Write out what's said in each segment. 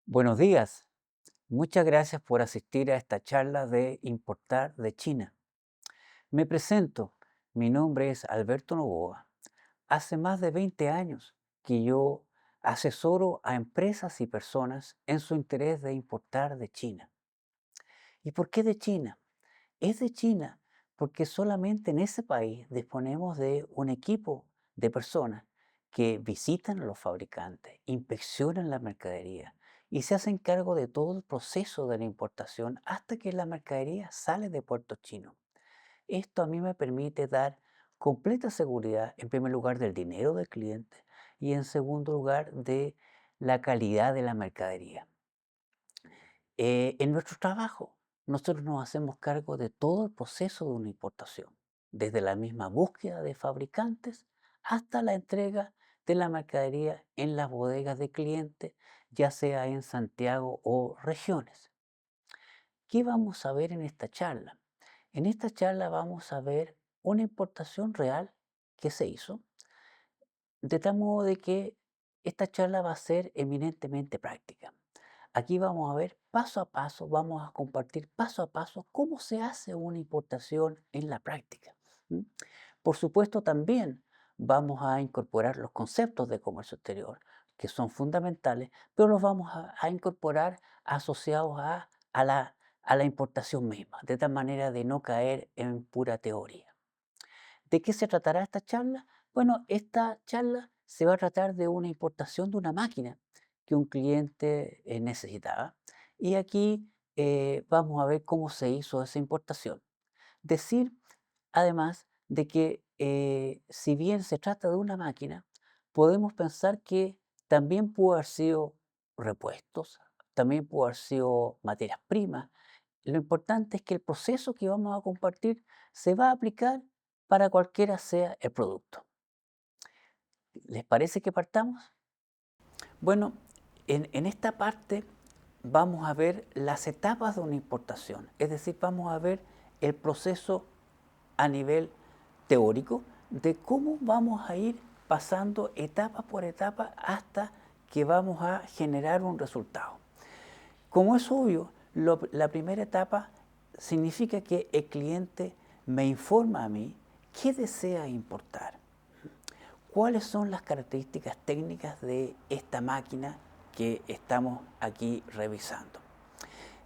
Buenos días. Muchas gracias por asistir a esta charla de importar de China. Me presento. Mi nombre es Alberto Novoa. Hace más de 20 años que yo asesoro a empresas y personas en su interés de importar de China. ¿Y por qué de China? Es de China porque solamente en ese país disponemos de un equipo de personas que visitan a los fabricantes, inspeccionan la mercadería y se hacen cargo de todo el proceso de la importación hasta que la mercadería sale de puerto chino. Esto a mí me permite dar completa seguridad, en primer lugar, del dinero del cliente y en segundo lugar, de la calidad de la mercadería. En nuestro trabajo, nosotros nos hacemos cargo de todo el proceso de una importación, desde la misma búsqueda de fabricantes hasta la entrega de la mercadería en las bodegas de clientes, ya sea en Santiago o regiones. ¿Qué vamos a ver en esta charla? En esta charla vamos a ver una importación real que se hizo, de tal modo de que esta charla va a ser eminentemente práctica. Aquí vamos a ver paso a paso, vamos a compartir paso a paso cómo se hace una importación en la práctica. ¿M? Por supuesto, también vamos a incorporar los conceptos de comercio exterior, que son fundamentales, pero los vamos a incorporar asociados a la importación misma, de tal manera de no caer en pura teoría. ¿De qué se tratará esta charla? Bueno, esta charla se va a tratar de una importación de una máquina que un cliente necesitaba. Y aquí vamos a ver cómo se hizo esa importación. Decir, además, de que si bien se trata de una máquina, podemos pensar que también pudo haber sido repuestos, también pudo haber sido materias primas. Lo importante es que el proceso que vamos a compartir se va a aplicar para cualquiera sea el producto. ¿Les parece que partamos? Bueno, en esta parte vamos a ver las etapas de una importación, es decir, vamos a ver el proceso a nivel teórico de cómo vamos a ir pasando etapa por etapa hasta que vamos a generar un resultado. Como es obvio, la primera etapa significa que el cliente me informa a mí qué desea importar, cuáles son las características técnicas de esta máquina que estamos aquí revisando.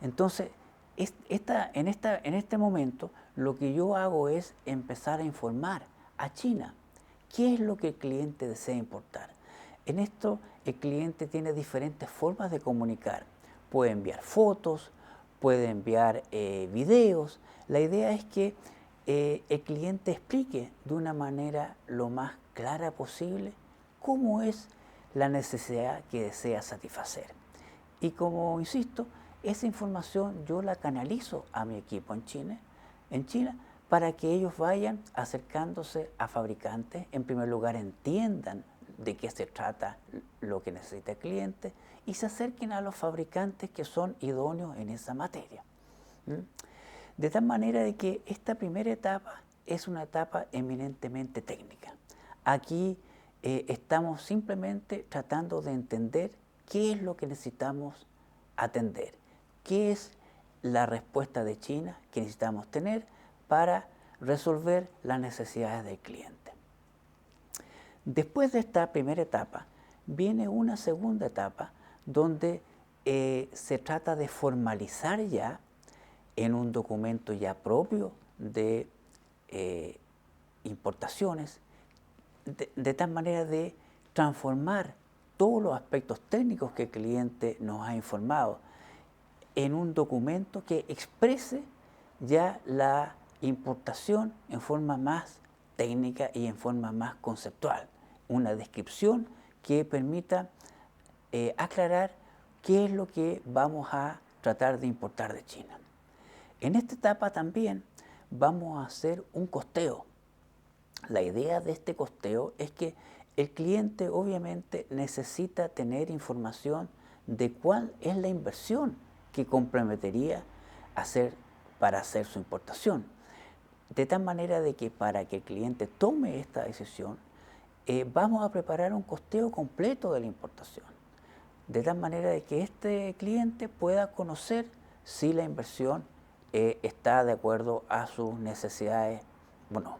Entonces, en este momento, lo que yo hago es empezar a informar a China qué es lo que el cliente desea importar. En esto, el cliente tiene diferentes formas de comunicar. Puede enviar fotos, puede enviar videos. La idea es que el cliente explique de una manera lo más clara posible cómo es la necesidad que desea satisfacer. Y como insisto, esa información yo la canalizo a mi equipo en China, para que ellos vayan acercándose a fabricantes, en primer lugar entiendan de qué se trata lo que necesita el cliente y se acerquen a los fabricantes que son idóneos en esa materia. ¿Mm? De tal manera de que esta primera etapa es una etapa eminentemente técnica. Aquí estamos simplemente tratando de entender qué es lo que necesitamos atender, qué es la respuesta de China que necesitamos tener para resolver las necesidades del cliente. Después de esta primera etapa, viene una segunda etapa donde se trata de formalizar ya en un documento ya propio de eh, importaciones, de tal manera de transformar todos los aspectos técnicos que el cliente nos ha informado en un documento que exprese ya la importación en forma más técnica y en forma más conceptual. Una descripción que permita aclarar qué es lo que vamos a tratar de importar de China. En esta etapa también vamos a hacer un costeo. La idea de este costeo es que el cliente obviamente necesita tener información de cuál es la inversión que comprometería hacer para hacer su importación. De tal manera de que para que el cliente tome esta decisión, vamos a preparar un costeo completo de la importación. de tal manera de que este cliente pueda conocer si la inversión está de acuerdo a sus necesidades o no.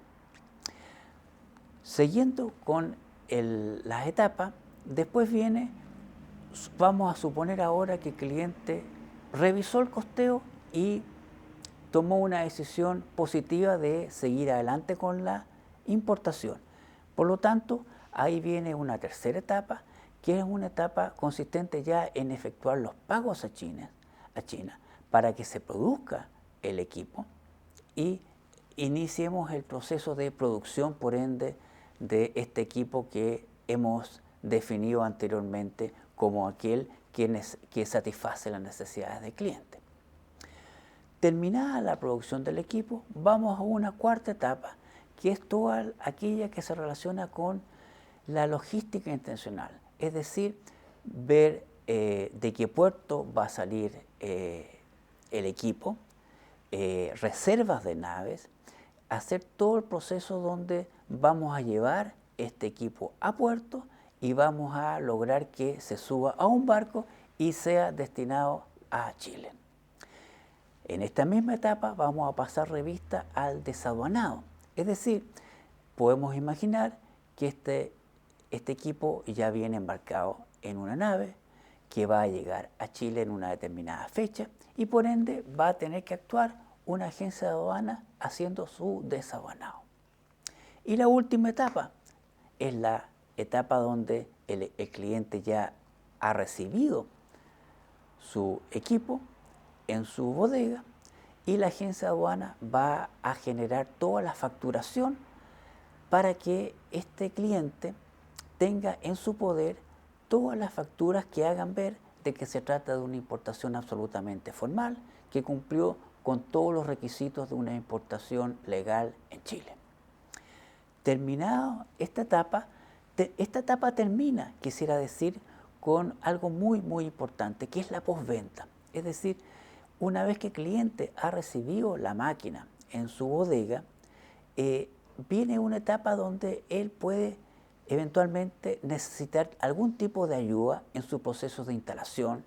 Siguiendo con las etapas, después viene, vamos a suponer ahora que el cliente revisó el costeo y tomó una decisión positiva de seguir adelante con la importación. Por lo tanto, ahí viene una tercera etapa, que es una etapa consistente ya en efectuar los pagos a China para que se produzca el equipo y iniciemos el proceso de producción, por ende, de este equipo que hemos definido anteriormente como aquel que satisface las necesidades del cliente. Terminada la producción del equipo, vamos a una cuarta etapa, que es toda aquella que se relaciona con la logística intencional, es decir, ver de qué puerto va a salir el equipo, reservas de naves, hacer todo el proceso donde vamos a llevar este equipo a puerto y vamos a lograr que se suba a un barco y sea destinado a Chile. En esta misma etapa vamos a pasar revista al desaduanado, es decir, podemos imaginar que este equipo ya viene embarcado en una nave que va a llegar a Chile en una determinada fecha y por ende va a tener que actuar una agencia de aduana haciendo su desaduanado. Y la última etapa es la etapa donde el cliente ya ha recibido su equipo en su bodega y la agencia de aduana va a generar toda la facturación para que este cliente tenga en su poder todas las facturas que hagan ver de que se trata de una importación absolutamente formal, que cumplió con todos los requisitos de una importación legal en Chile. Terminada esta etapa termina, quisiera decir, con algo muy, muy importante, que es la postventa. Es decir, una vez que el cliente ha recibido la máquina en su bodega, viene una etapa donde él puede eventualmente necesitar algún tipo de ayuda en su proceso de instalación,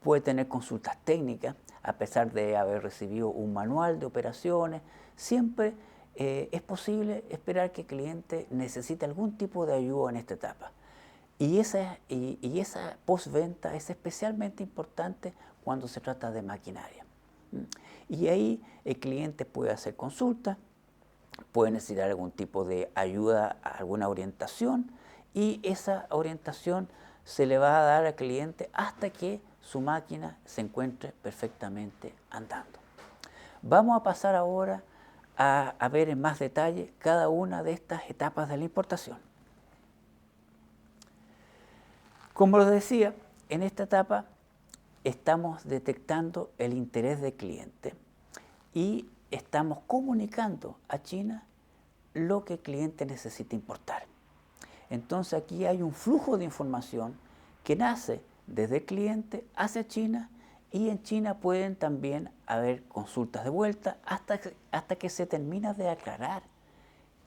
puede tener consultas técnicas, a pesar de haber recibido un manual de operaciones, siempre es posible esperar que el cliente necesite algún tipo de ayuda en esta etapa. Y esa postventa es especialmente importante cuando se trata de maquinaria. Y ahí el cliente puede hacer consultas, puede necesitar algún tipo de ayuda, alguna orientación, y esa orientación se le va a dar al cliente hasta que su máquina se encuentre perfectamente andando. Vamos a pasar ahora a ver en más detalle cada una de estas etapas de la importación. Como les decía, en esta etapa estamos detectando el interés del cliente y estamos comunicando a China lo que el cliente necesita importar. Entonces aquí hay un flujo de información que nace desde el cliente hacia China y en China pueden también haber consultas de vuelta hasta que se termina de aclarar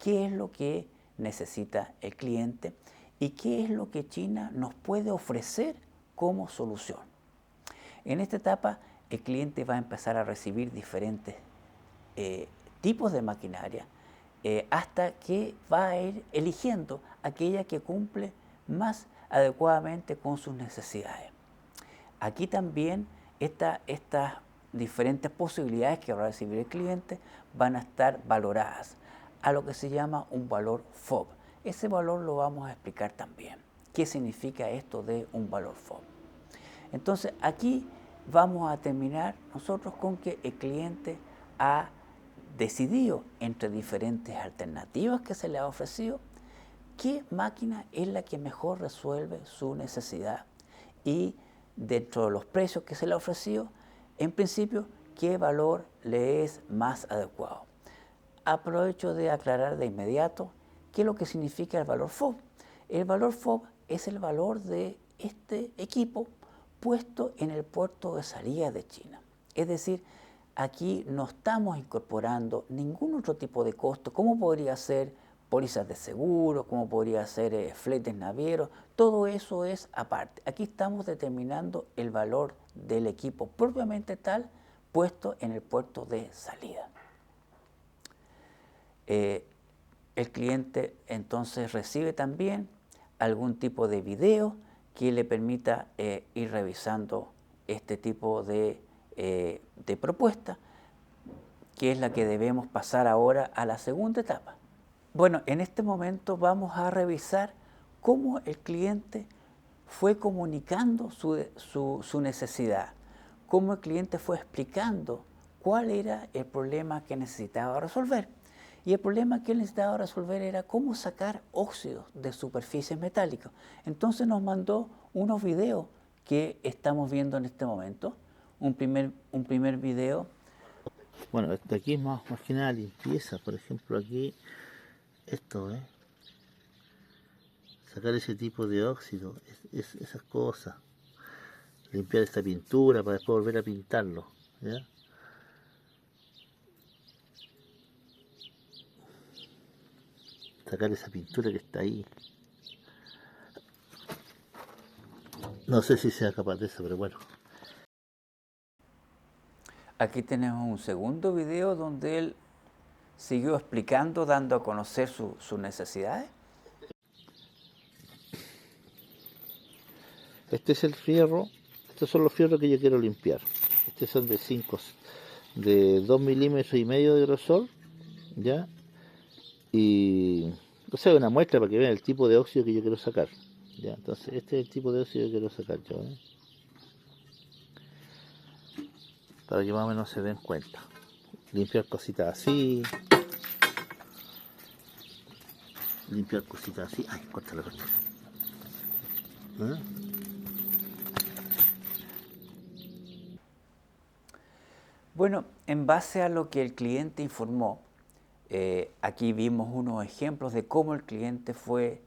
qué es lo que necesita el cliente y qué es lo que China nos puede ofrecer como solución. En esta etapa el cliente va a empezar a recibir diferentes tipos de maquinaria hasta que va a ir eligiendo aquella que cumple más adecuadamente con sus necesidades. Aquí también estas diferentes posibilidades que va a recibir el cliente van a estar valoradas a lo que se llama un valor FOB. Ese valor lo vamos a explicar también. ¿Qué significa esto de un valor FOB? Entonces aquí vamos a terminar nosotros con que el cliente ha decidido entre diferentes alternativas que se le ha ofrecido qué máquina es la que mejor resuelve su necesidad y dentro de los precios que se le ha ofrecido, en principio, qué valor le es más adecuado. Aprovecho de aclarar de inmediato qué es lo que significa el valor FOB. El valor FOB es el valor de este equipo puesto en el puerto de salida de China. Es decir, aquí no estamos incorporando ningún otro tipo de costo, como podría ser pólizas de seguro, como podría ser fletes navieros, todo eso es aparte. Aquí estamos determinando el valor del equipo propiamente tal puesto en el puerto de salida. El cliente entonces recibe también algún tipo de video que le permita ir revisando este tipo de propuesta, que es la que debemos pasar ahora a la segunda etapa. Bueno, en este momento vamos a revisar cómo el cliente fue comunicando su necesidad, cómo el cliente fue explicando cuál era el problema que necesitaba resolver. Y el problema que él necesitaba resolver era cómo sacar óxidos de superficies metálicas. Entonces nos mandó unos videos que estamos viendo en este momento. Un primer video. Bueno, aquí es más que nada limpieza. Por ejemplo, aquí esto, sacar ese tipo de óxido, esas cosas, limpiar esta pintura para después volver a pintarlo, ¿ya? Sacar esa pintura que está ahí. No sé si sea capaz de eso, pero bueno. Aquí tenemos un segundo video donde él siguió explicando, dando a conocer sus necesidades. Este es el fierro, estos son los fierros que yo quiero limpiar. Estos son de 2,5 milímetros de grosor, ¿ya? Y, o sea, una muestra para que vean el tipo de óxido que yo quiero sacar, ¿ya? Entonces, este es el tipo de óxido que quiero sacar yo, para que más o menos se den cuenta. Limpiar cositas así. Limpiar cositas así. Ay, córtala. ¿Ah? Bueno, en base a lo que el cliente informó, aquí vimos unos ejemplos de cómo el cliente fue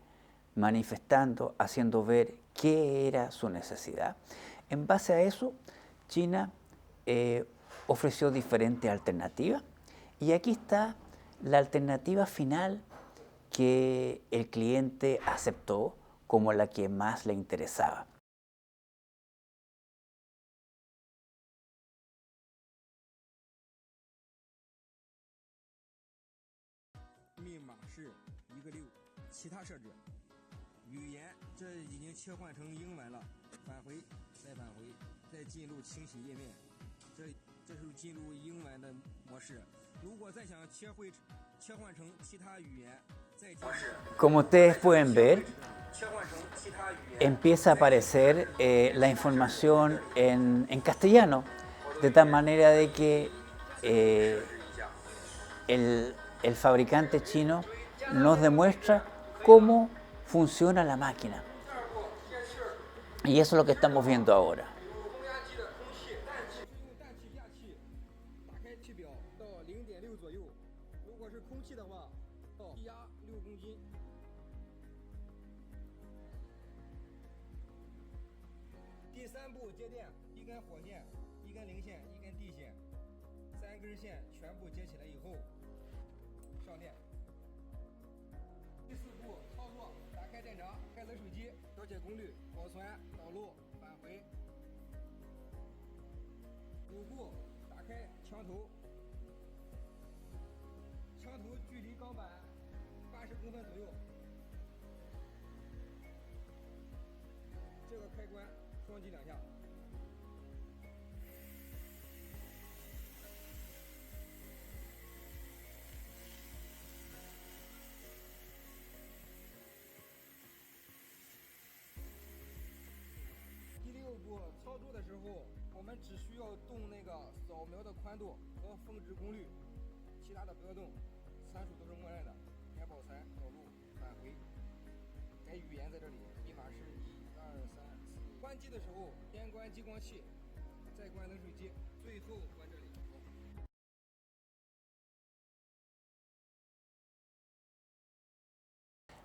manifestando, haciendo ver qué era su necesidad. En base a eso, China ofreció diferentes alternativas y aquí está la alternativa final que el cliente aceptó como la que más le interesaba. 密码是1个6，其他设置。语言这已经切换成英文了，返回，再返回，再进入清洗页面，这是进入英文的模式。如果再想切换成其他语言，再进入。Como ustedes pueden ver, empieza a aparecer la información en castellano, de tal manera de que el fabricante chino nos demuestra cómo funciona la máquina. Y eso es lo que estamos viendo ahora.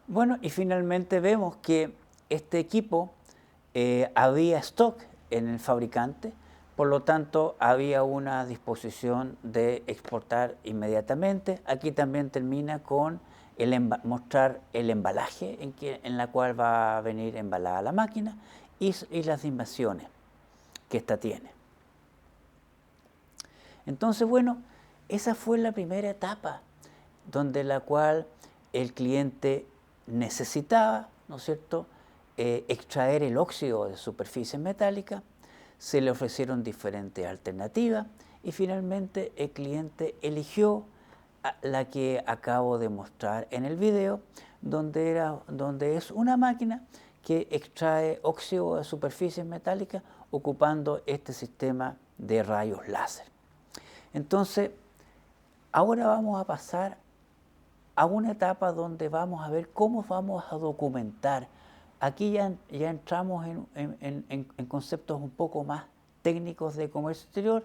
Bueno, y finalmente vemos que este equipo había stock en el fabricante, por lo tanto había una disposición de exportar inmediatamente. Aquí también termina con mostrar el embalaje en la cual va a venir embalada la máquina y las dimensiones que ésta tiene. Entonces, bueno, esa fue la primera etapa donde la cual el cliente necesitaba, ¿no es cierto?, extraer el óxido de superficie metálica. Se le ofrecieron diferentes alternativas y finalmente el cliente eligió la que acabo de mostrar en el video, donde es una máquina que extrae óxido de superficie metálica ocupando este sistema de rayos láser. Entonces, ahora vamos a pasar a una etapa donde vamos a ver cómo vamos a documentar. Aquí ya entramos en conceptos un poco más técnicos de comercio exterior,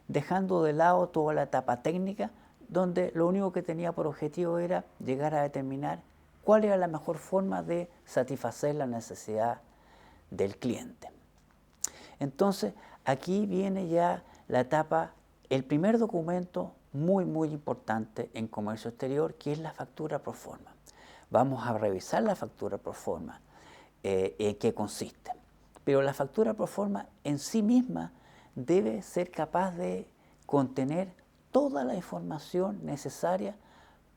dejando de lado toda la etapa técnica, donde lo único que tenía por objetivo era llegar a determinar cuál era la mejor forma de satisfacer la necesidad del cliente. Entonces, aquí viene ya la etapa, el primer documento muy importante en comercio exterior, que es la factura pro forma. Vamos a revisar la factura pro forma, en qué consiste. Pero la factura pro forma en sí misma debe ser capaz de contener toda la información necesaria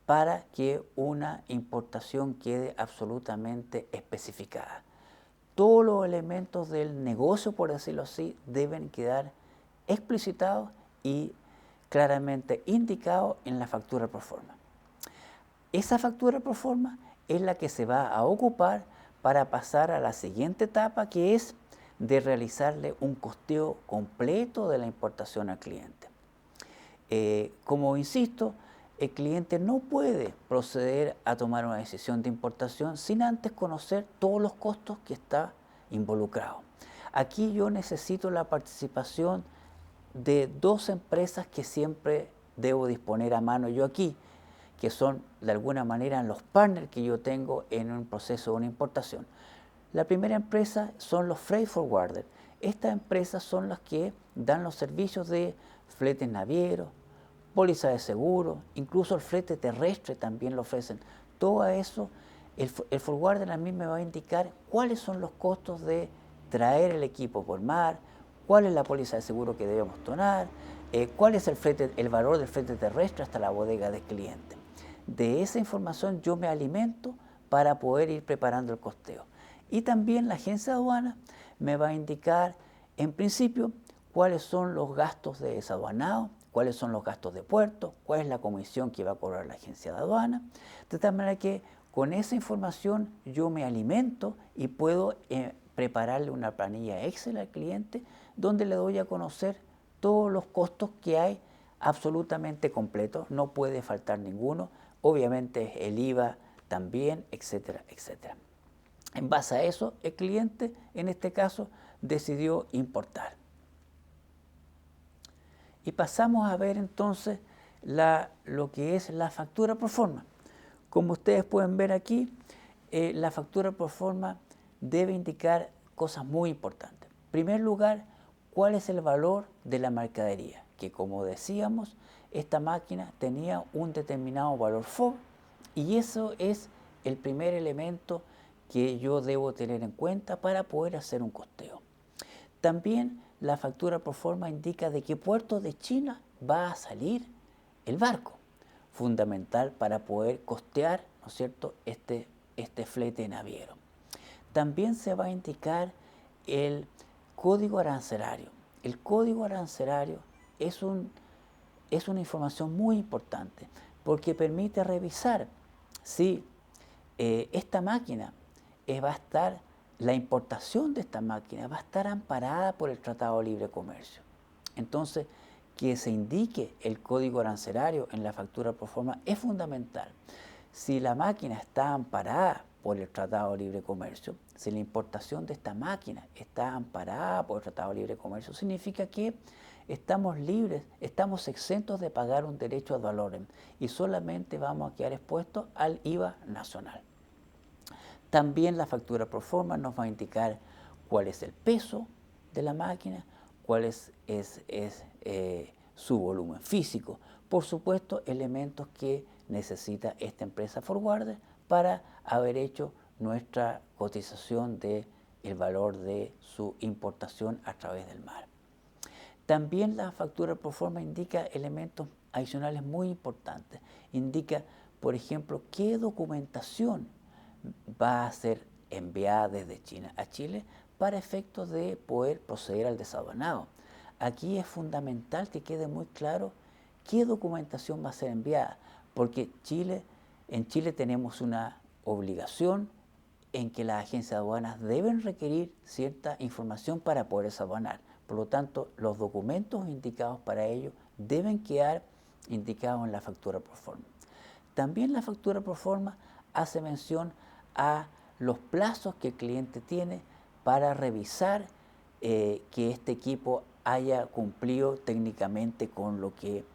para que una importación quede absolutamente especificada. Todos los elementos del negocio, por decirlo así, deben quedar explicitados y claramente indicados en la factura pro forma. Esa factura pro forma es la que se va a ocupar para pasar a la siguiente etapa, que es de realizarle un costeo completo de la importación al cliente. Como insisto, el cliente no puede proceder a tomar una decisión de importación sin antes conocer todos los costos que está involucrado. Aquí yo necesito la participación de dos empresas que siempre debo disponer a mano yo aquí, que son de alguna manera los partners que yo tengo en un proceso de una importación. La primera empresa son los freight forwarders. Estas empresas son las que dan los servicios de fletes navieros, póliza de seguro, incluso el flete terrestre también lo ofrecen. Todo eso, el forwarder a mí me va a indicar cuáles son los costos de traer el equipo por mar, cuál es la póliza de seguro que debemos tomar, cuál es el valor del flete terrestre hasta la bodega del cliente. De esa información yo me alimento para poder ir preparando el costeo. Y también la agencia de aduana me va a indicar, en principio, cuáles son los gastos de desaduanado, cuáles son los gastos de puerto, cuál es la comisión que va a cobrar la agencia de aduana, de tal manera que con esa información yo me alimento y puedo prepararle una planilla Excel al cliente donde le doy a conocer todos los costos que hay absolutamente completos, no puede faltar ninguno, obviamente el IVA también, etcétera, etcétera. En base a eso, el cliente, en este caso, decidió importar. Y pasamos a ver entonces lo que es la factura pro forma. Como ustedes pueden ver aquí, la factura pro forma debe indicar cosas muy importantes. En primer lugar, cuál es el valor de la mercadería, que como decíamos, esta máquina tenía un determinado valor FOB y eso es el primer elemento que yo debo tener en cuenta para poder hacer un costeo. También la factura pro forma indica de qué puerto de China va a salir el barco, fundamental para poder costear, ¿no es cierto?, este flete naviero. También se va a indicar el código arancelario. El código arancelario es una información muy importante porque permite revisar si esta máquina va a estar, la importación de esta máquina va a estar amparada por el Tratado de Libre Comercio. Entonces, que se indique el código arancelario en la factura pro forma es fundamental. Si la máquina está amparada por el Tratado de Libre Comercio, si la importación de esta máquina está amparada por el Tratado de Libre Comercio, significa que estamos libres, estamos exentos de pagar un derecho ad valorem y solamente vamos a quedar expuestos al IVA nacional. También la factura pro forma nos va a indicar cuál es el peso de la máquina, cuál es su volumen físico. Por supuesto, elementos que necesita esta empresa forwarder para haber hecho nuestra cotización del valor de su importación a través del mar. También la factura pro forma indica elementos adicionales muy importantes. Indica, por ejemplo, qué documentación va a ser enviada desde China a Chile para efectos de poder proceder al desaduanado. Aquí es fundamental que quede muy claro qué documentación va a ser enviada, porque en Chile tenemos una obligación en que las agencias de aduanas deben requerir cierta información para poder desaduanar. Por lo tanto, los documentos indicados para ello deben quedar indicados en la factura pro forma. También la factura pro forma hace mención a los plazos que el cliente tiene para revisar que este equipo haya cumplido técnicamente con lo que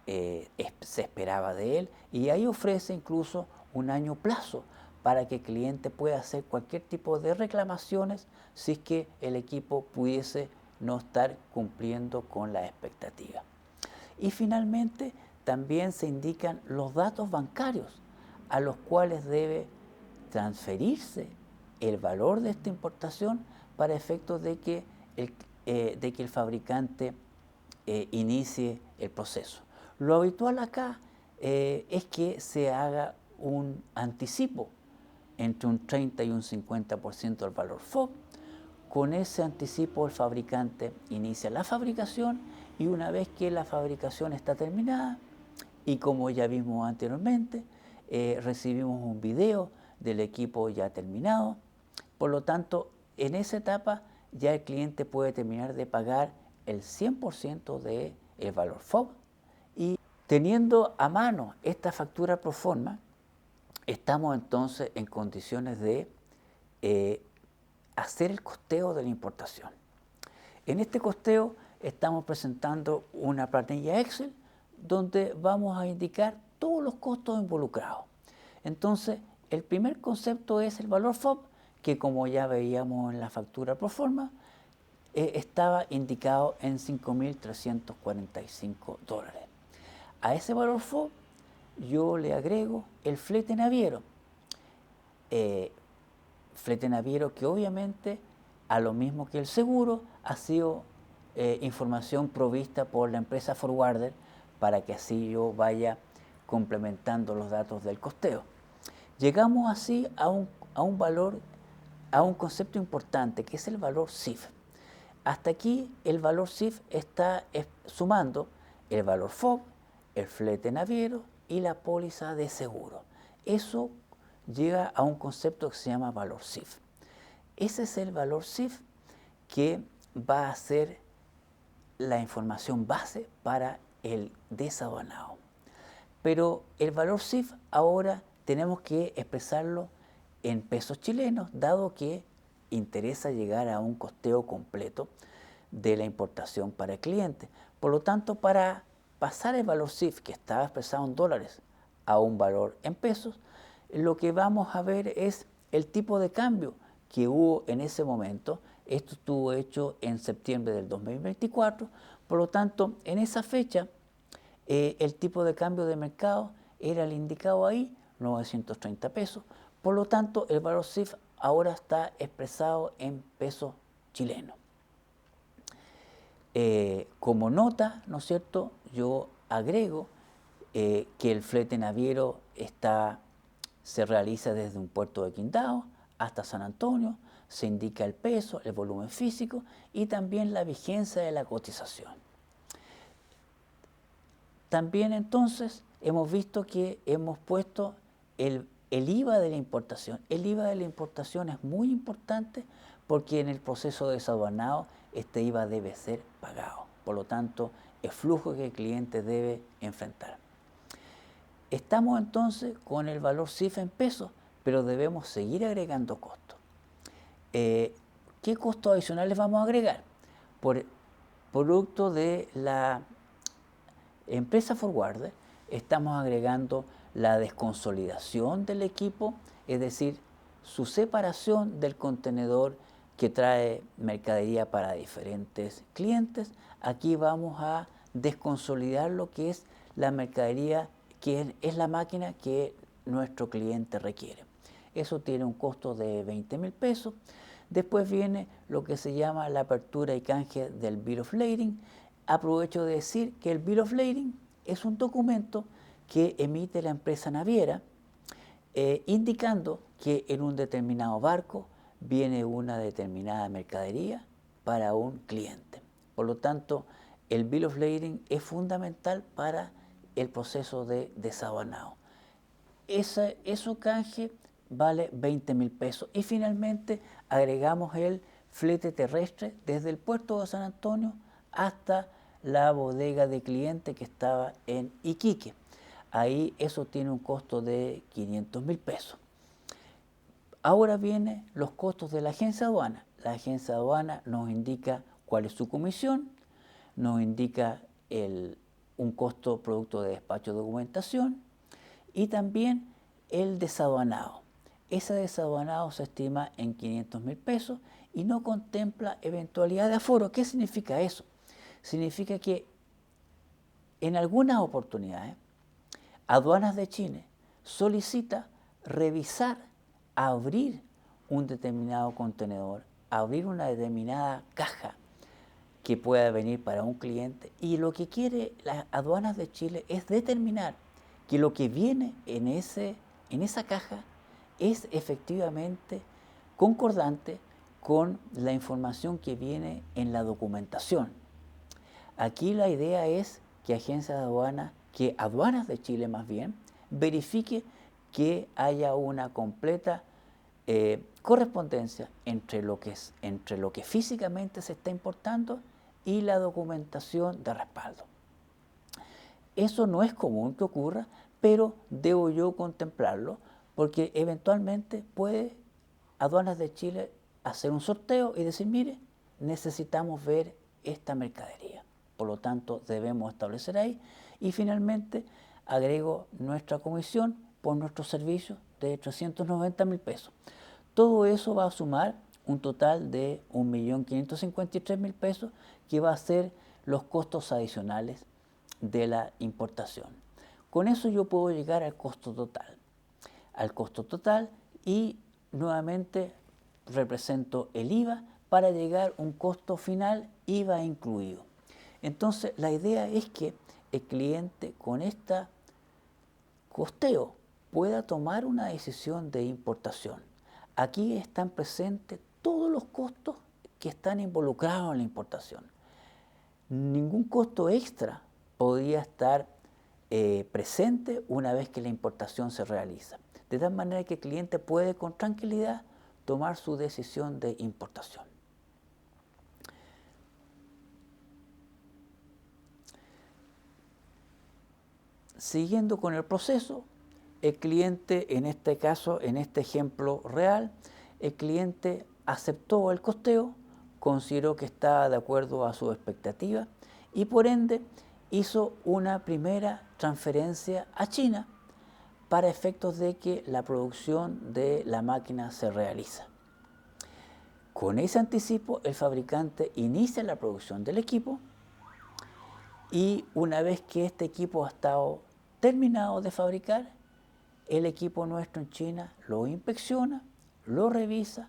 se esperaba de él, y ahí ofrece incluso un año plazo para que el cliente pueda hacer cualquier tipo de reclamaciones si es que el equipo pudiese no estar cumpliendo con la expectativa. Y finalmente también se indican los datos bancarios a los cuales debe transferirse el valor de esta importación para efectos de que el fabricante inicie el proceso. Lo habitual acá es que se haga un anticipo entre un 30 y un 50% del valor FOB. Con ese anticipo el fabricante inicia la fabricación, y una vez que la fabricación está terminada, y como ya vimos anteriormente, recibimos un video del equipo ya terminado. Por lo tanto, en esa etapa ya el cliente puede terminar de pagar el 100% del valor FOB, y teniendo a mano esta factura pro forma, estamos entonces en condiciones de hacer el costeo de la importación. En este costeo estamos presentando una planilla Excel donde vamos a indicar todos los costos involucrados. Entonces, el primer concepto es el valor FOB, que como ya veíamos en la factura pro forma, estaba indicado en $5.345. A ese valor FOB yo le agrego el flete naviero. Flete naviero que obviamente, a lo mismo que el seguro, ha sido información provista por la empresa forwarder para que así yo vaya complementando los datos del costeo. Llegamos así a un valor, a un concepto importante, que es el valor CIF. Hasta aquí el valor CIF está sumando el valor FOB, el flete naviero y la póliza de seguro. Eso llega a un concepto que se llama valor CIF. Ese es el valor CIF que va a ser la información base para el desaduanado. Pero el valor CIF ahora tenemos que expresarlo en pesos chilenos, dado que interesa llegar a un costeo completo de la importación para el cliente. Por lo tanto, para pasar el valor CIF, que estaba expresado en dólares, a un valor en pesos, lo que vamos a ver es el tipo de cambio que hubo en ese momento. Esto estuvo hecho en septiembre del 2024, por lo tanto, en esa fecha, el tipo de cambio de mercado era el indicado ahí, 930 pesos. Por lo tanto, el valor CIF ahora está expresado en pesos chilenos. Como nota, ¿no es cierto?, yo agrego que el flete naviero se realiza desde un puerto de Quindao hasta San Antonio. Se indica el peso, el volumen físico y también la vigencia de la cotización. También entonces hemos visto que hemos puesto el IVA de la importación. El IVA de la importación es muy importante porque en el proceso de desaduanado este IVA debe ser pagado. Por lo tanto, el flujo que el cliente debe enfrentar. Estamos entonces con el valor CIF en pesos, pero debemos seguir agregando costos. ¿Qué costos adicionales vamos a agregar? Por producto de la empresa forwarder, estamos agregando la desconsolidación del equipo, es decir, su separación del contenedor que trae mercadería para diferentes clientes. Aquí vamos a desconsolidar lo que es la mercadería, que es la máquina que nuestro cliente requiere. Eso tiene un costo de 20.000 pesos. Después viene lo que se llama la apertura y canje del Bill of Lading. Aprovecho de decir que el Bill of Lading es un documento que emite la empresa naviera indicando que en un determinado barco viene una determinada mercadería para un cliente. Por lo tanto, el Bill of Lading es fundamental para el proceso de desaduanado. Eso canje vale 20.000 pesos. Y finalmente agregamos el flete terrestre desde el puerto de San Antonio hasta la bodega de cliente que estaba en Iquique. Ahí eso tiene un costo de 500.000 pesos. Ahora vienen los costos de la agencia de aduana. La agencia de aduana nos indica cuál es su comisión, nos indica un costo producto de despacho de documentación y también el desaduanado. Ese desaduanado se estima en 500.000 pesos y no contempla eventualidad de aforo. ¿Qué significa eso? Significa que en algunas oportunidades Aduanas de Chile solicita revisar, abrir un determinado contenedor, abrir una determinada caja que pueda venir para un cliente, y lo que quiere las Aduanas de Chile es determinar que lo que viene en esa caja es efectivamente concordante con la información que viene en la documentación. Aquí la idea es que agencias de aduana, que Aduanas de Chile más bien, verifique que haya una completa correspondencia entre lo que físicamente se está importando y la documentación de respaldo. Eso no es común que ocurra, pero debo yo contemplarlo porque eventualmente puede Aduanas de Chile hacer un sorteo y decir, mire, necesitamos ver esta mercadería. Por lo tanto, debemos establecer ahí. Y finalmente, agrego nuestra comisión por nuestros servicios de 390.000 pesos. Todo eso va a sumar un total de 1.553.000 pesos, que va a ser los costos adicionales de la importación. Con eso yo puedo llegar al costo total. Y nuevamente represento el IVA para llegar a un costo final, IVA incluido. Entonces, la idea es que el cliente con este costeo pueda tomar una decisión de importación. Aquí están presentes todos los costos que están involucrados en la importación. Ningún costo extra podría estar presente una vez que la importación se realiza. De tal manera que el cliente puede con tranquilidad tomar su decisión de importación. Siguiendo con el proceso, el cliente, en este caso, en este ejemplo real, el cliente aceptó el costeo, consideró que estaba de acuerdo a su expectativa y por ende hizo una primera transferencia a China para efectos de que la producción de la máquina se realiza. Con ese anticipo, el fabricante inicia la producción del equipo y una vez que este equipo ha estado terminado de fabricar, el equipo nuestro en China lo inspecciona, lo revisa,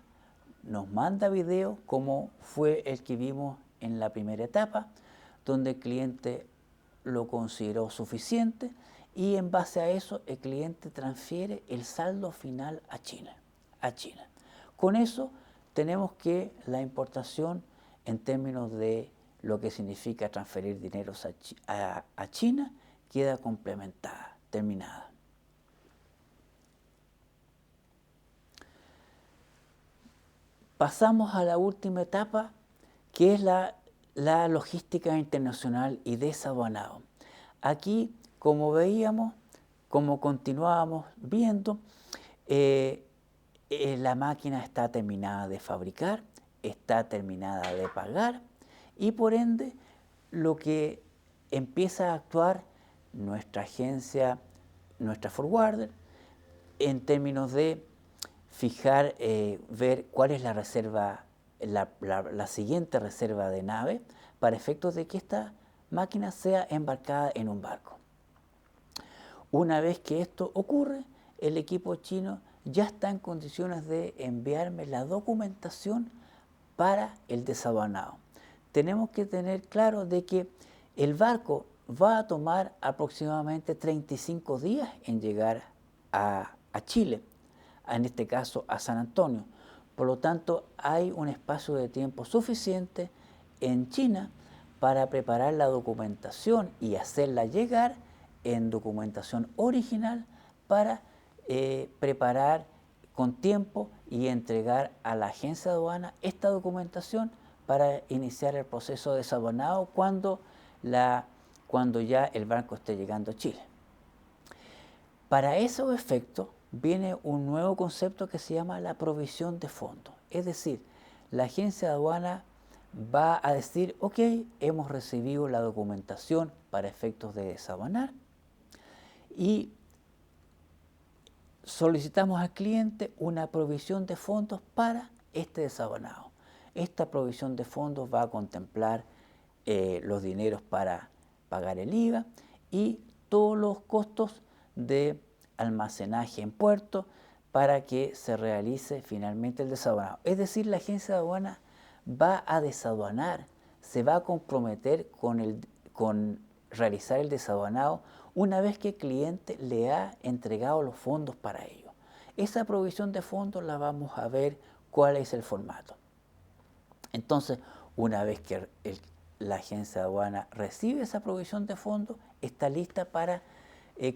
nos manda video como fue el que vimos en la primera etapa, donde el cliente lo consideró suficiente y en base a eso el cliente transfiere el saldo final a China. Con eso tenemos que la importación en términos de lo que significa transferir dinero a China queda complementada, terminada. Pasamos a la última etapa, que es la logística internacional y desaduanado. Aquí, como veíamos, como continuábamos viendo, la máquina está terminada de fabricar, está terminada de pagar y por ende lo que empieza a actuar nuestra agencia, nuestra forwarder, en términos de fijar, ver cuál es la reserva, la siguiente reserva de nave, para efectos de que esta máquina sea embarcada en un barco. Una vez que esto ocurre, el equipo chino ya está en condiciones de enviarme la documentación para el desaduanado. Tenemos que tener claro de que el barco va a tomar aproximadamente 35 días en llegar a Chile, en este caso a San Antonio. Por lo tanto, hay un espacio de tiempo suficiente en China para preparar la documentación y hacerla llegar en documentación original para preparar con tiempo y entregar a la agencia de aduana esta documentación para iniciar el proceso de desaduanado cuando ya el barco esté llegando a Chile. Para esos efectos viene un nuevo concepto que se llama la provisión de fondos. Es decir, la agencia de aduana va a decir, ok, hemos recibido la documentación para efectos de desaduanar y solicitamos al cliente una provisión de fondos para este desaduanado. Esta provisión de fondos va a contemplar los dineros para pagar el IVA y todos los costos de almacenaje en puerto para que se realice finalmente el desaduanado. Es decir, la agencia de aduana va a desaduanar, se va a comprometer con realizar el desaduanado una vez que el cliente le ha entregado los fondos para ello. Esa provisión de fondos la vamos a ver cuál es el formato. Entonces, una vez que la agencia de aduana recibe esa provisión de fondos, está lista para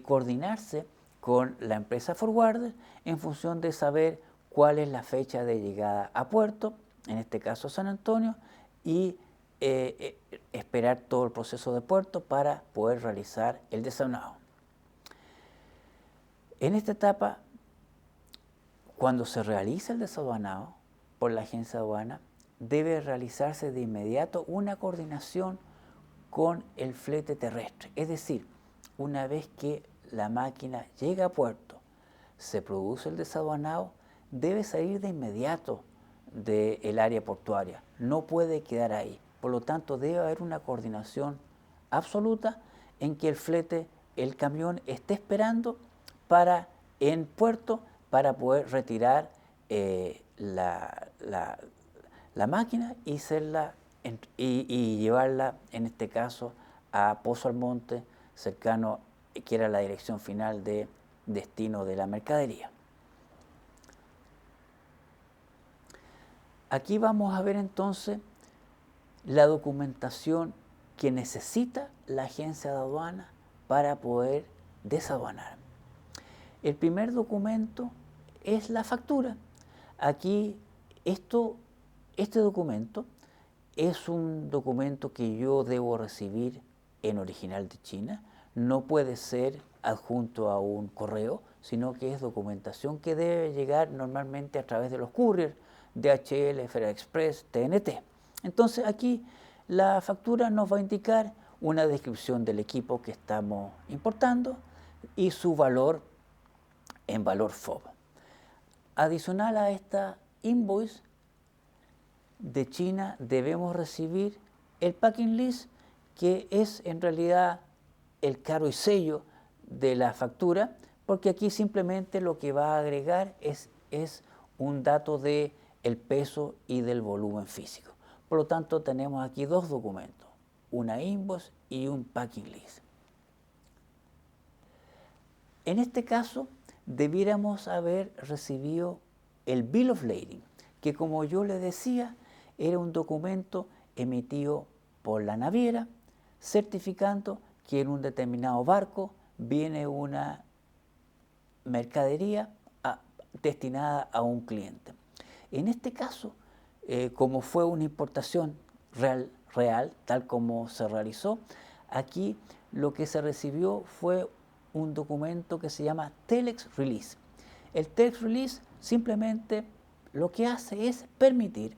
coordinarse con la empresa forwarder en función de saber cuál es la fecha de llegada a puerto, en este caso San Antonio, y esperar todo el proceso de puerto para poder realizar el desaduanado. En esta etapa, cuando se realiza el desaduanado por la agencia de aduana, debe realizarse de inmediato una coordinación con el flete terrestre. Es decir, una vez que la máquina llega a puerto, se produce el desaduanado, debe salir de inmediato del área portuaria. No puede quedar ahí. Por lo tanto, debe haber una coordinación absoluta en que el flete, el camión, esté esperando en puerto para poder retirar la máquina y llevarla, en este caso, a Pozo Almonte, cercano, que era la dirección final de destino de la mercadería. Aquí vamos a ver entonces la documentación que necesita la agencia de aduana para poder desaduanar. El primer documento es la factura. Aquí este documento es un documento que yo debo recibir en original de China. No puede ser adjunto a un correo, sino que es documentación que debe llegar normalmente a través de los couriers, DHL, FedEx Express, TNT. Entonces aquí la factura nos va a indicar una descripción del equipo que estamos importando y su valor en valor FOB. Adicional a esta invoice de China debemos recibir el packing list, que es en realidad el cargo y sello de la factura, porque aquí simplemente lo que va a agregar es un dato de el peso y del volumen físico. Por lo tanto, tenemos aquí dos documentos, una invoice y un packing list. En este caso, debiéramos haber recibido el Bill of Lading, que, como yo les decía, era un documento emitido por la naviera certificando que en un determinado barco viene una mercadería destinada a un cliente. En este caso, como fue una importación real, tal como se realizó, aquí lo que se recibió fue un documento que se llama Telex Release. El Telex Release simplemente lo que hace es permitir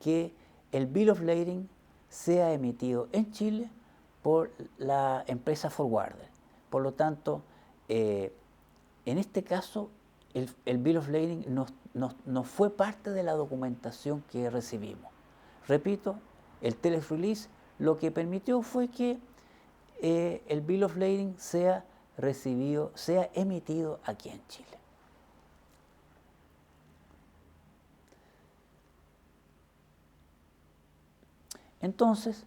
que el Bill of Lading sea emitido en Chile por la empresa forwarder. Por lo tanto, en este caso, el Bill of Lading no fue parte de la documentación que recibimos. Repito, el Telex Release lo que permitió fue que el Bill of Lading sea emitido aquí en Chile. Entonces,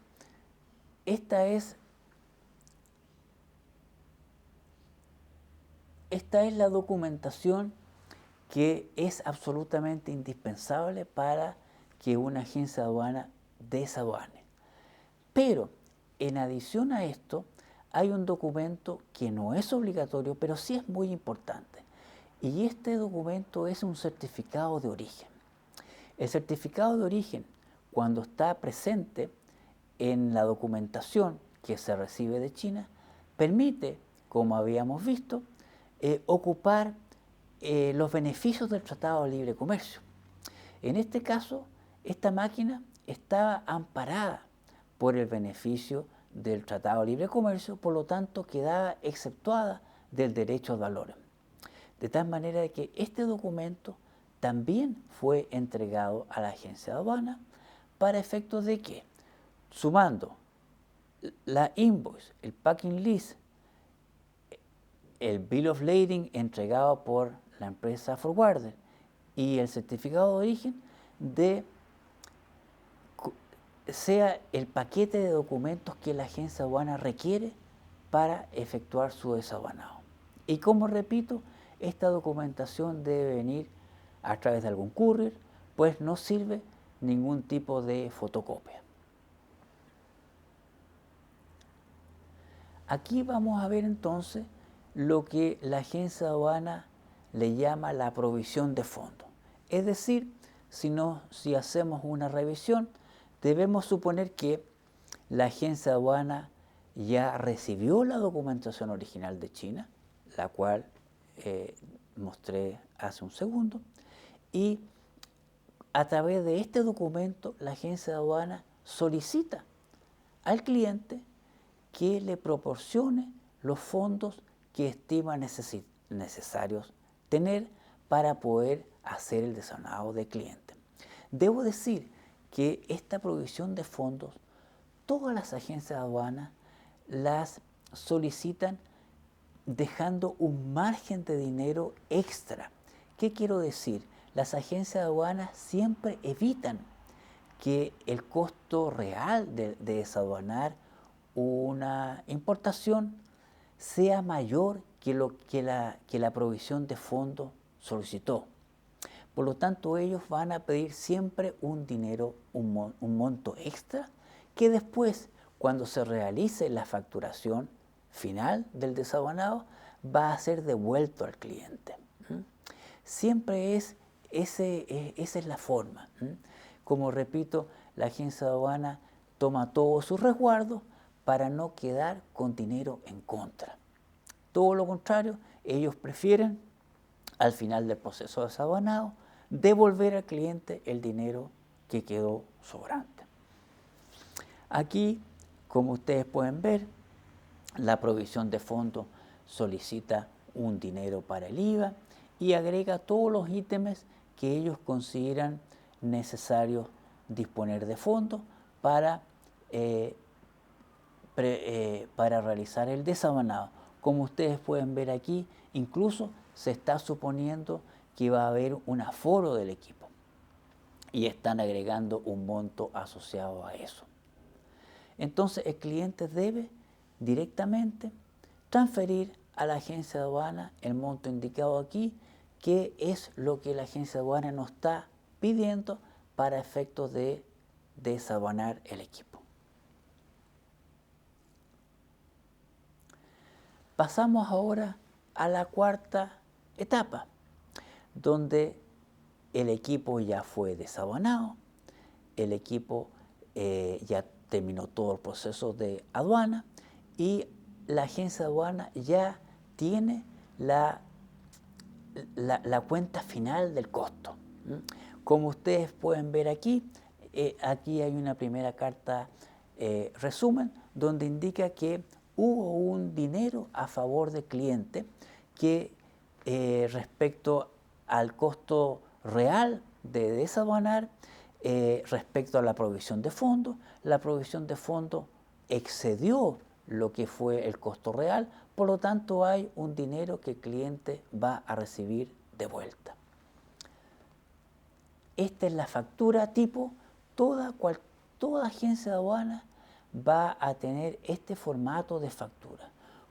esta es la documentación que es absolutamente indispensable para que una agencia de aduana desaduane. Pero, en adición a esto, hay un documento que no es obligatorio, pero sí es muy importante. Y este documento es un certificado de origen. El certificado de origen, cuando está presente en la documentación que se recibe de China, permite, como habíamos visto, ocupar los beneficios del Tratado de Libre Comercio. En este caso, esta máquina estaba amparada por el beneficio del Tratado de Libre Comercio, por lo tanto quedaba exceptuada del derecho al valor. De tal manera que este documento también fue entregado a la agencia de aduana para efectos de que, sumando la invoice, el packing list, el bill of lading entregado por la empresa forwarder y el certificado de origen, sea el paquete de documentos que la agencia de aduana requiere para efectuar su desaduanado. Y como repito, esta documentación debe venir a través de algún courier, pues no sirve ningún tipo de fotocopia. Aquí vamos a ver entonces lo que la agencia de aduana le llama la provisión de fondos. Es decir, si hacemos una revisión, debemos suponer que la agencia de aduana ya recibió la documentación original de China, la cual mostré hace un segundo, y a través de este documento la agencia de aduana solicita al cliente que le proporcione los fondos que estima necesarios tener para poder hacer el desaduanado del cliente. Debo decir que esta provisión de fondos, todas las agencias de aduana las solicitan dejando un margen de dinero extra. ¿Qué quiero decir? Las agencias de aduana siempre evitan que el costo real de desaduanar una importación sea mayor que la provisión de fondos solicitó. Por lo tanto, ellos van a pedir siempre un monto extra que después, cuando se realice la facturación final del desaduanado, va a ser devuelto al cliente. Siempre esa es la forma. Como repito, la agencia de aduana toma todos sus resguardos para no quedar con dinero en contra. Todo lo contrario, ellos prefieren, al final del proceso de desaduanado, devolver al cliente el dinero que quedó sobrante. Aquí, como ustedes pueden ver, la provisión de fondos solicita un dinero para el IVA y agrega todos los ítems que ellos consideran necesarios disponer de fondos para realizar el desaduanado. Como ustedes pueden ver aquí, incluso se está suponiendo que va a haber un aforo del equipo y están agregando un monto asociado a eso. Entonces el cliente debe directamente transferir a la agencia de aduana el monto indicado aquí, que es lo que la agencia de aduana nos está pidiendo para efectos de desaduanar el equipo. Pasamos ahora a la cuarta etapa, donde el equipo ya fue desaduanado, el equipo ya terminó todo el proceso de aduana y la agencia de aduana ya tiene la cuenta final del costo. Como ustedes pueden ver aquí, aquí hay una primera carta resumen donde indica que hubo un dinero a favor del cliente que respecto al costo real de desaduanar respecto a la provisión de fondos. La provisión de fondos excedió lo que fue el costo real, por lo tanto hay un dinero que el cliente va a recibir de vuelta. Esta es la factura tipo. Toda agencia de aduana va a tener este formato de factura.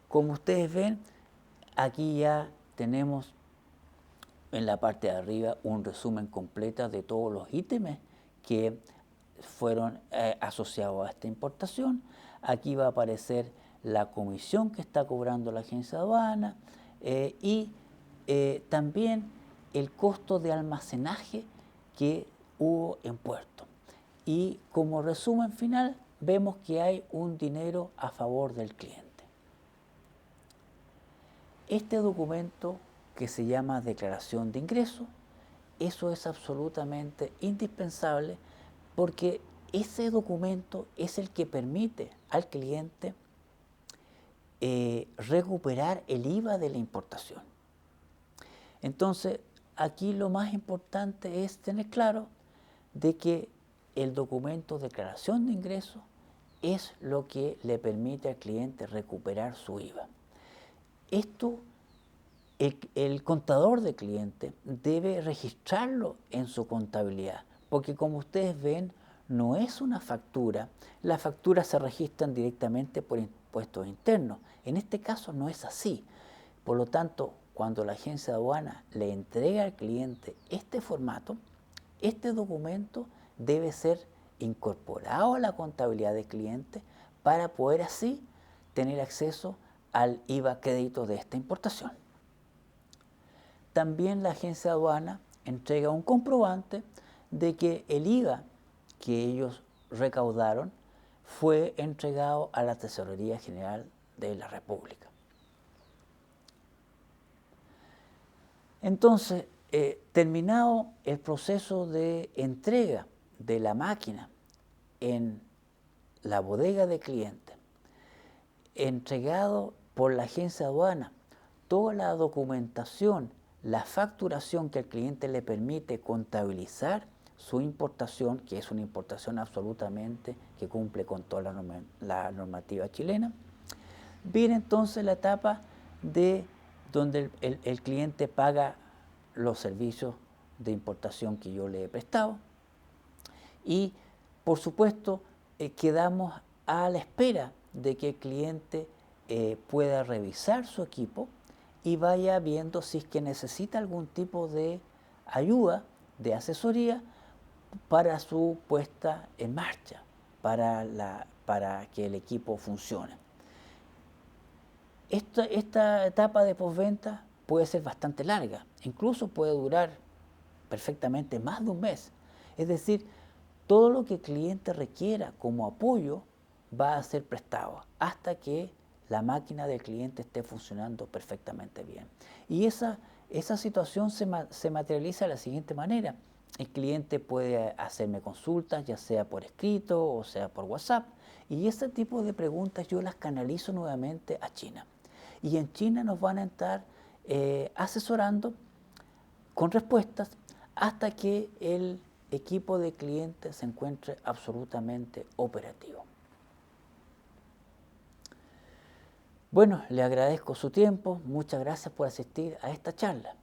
Como ustedes ven, aquí ya tenemos en la parte de arriba un resumen completo de todos los ítems que fueron asociados a esta importación. Aquí va a aparecer la comisión que está cobrando la agencia de aduana y también el costo de almacenaje que hubo en puerto. Y como resumen final, vemos que hay un dinero a favor del cliente. Este documento que se llama declaración de ingreso, eso es absolutamente indispensable porque ese documento es el que permite al cliente recuperar el IVA de la importación. Entonces, aquí lo más importante es tener claro de que el documento de declaración de ingreso es lo que le permite al cliente recuperar su IVA. Esto, el contador de cliente debe registrarlo en su contabilidad, porque como ustedes ven, no es una factura. Las facturas se registran directamente por impuestos internos. En este caso no es así. Por lo tanto, cuando la agencia de aduana le entrega al cliente este formato, este documento debe ser incorporado a la contabilidad del cliente para poder así tener acceso al IVA crédito de esta importación. También la agencia de aduana entrega un comprobante de que el IVA que ellos recaudaron fue entregado a la Tesorería General de la República. Entonces, terminado el proceso de entrega de la máquina en la bodega de cliente, entregado por la agencia de aduana toda la documentación, la facturación que al cliente le permite contabilizar su importación, que es una importación absolutamente que cumple con toda la normativa chilena, viene entonces la etapa de donde el cliente paga los servicios de importación que yo le he prestado y por supuesto quedamos a la espera de que el cliente pueda revisar su equipo y vaya viendo si es que necesita algún tipo de ayuda, de asesoría para su puesta en marcha, para que el equipo funcione. Esta etapa de postventa puede ser bastante larga, incluso puede durar perfectamente más de un mes. Es decir, todo lo que el cliente requiera como apoyo va a ser prestado hasta que la máquina del cliente esté funcionando perfectamente bien. Y esa situación se materializa de la siguiente manera. El cliente puede hacerme consultas, ya sea por escrito o sea por WhatsApp, y ese tipo de preguntas yo las canalizo nuevamente a China. Y en China nos van a estar asesorando con respuestas hasta que el equipo de clientes se encuentre absolutamente operativo. Bueno, le agradezco su tiempo, muchas gracias por asistir a esta charla.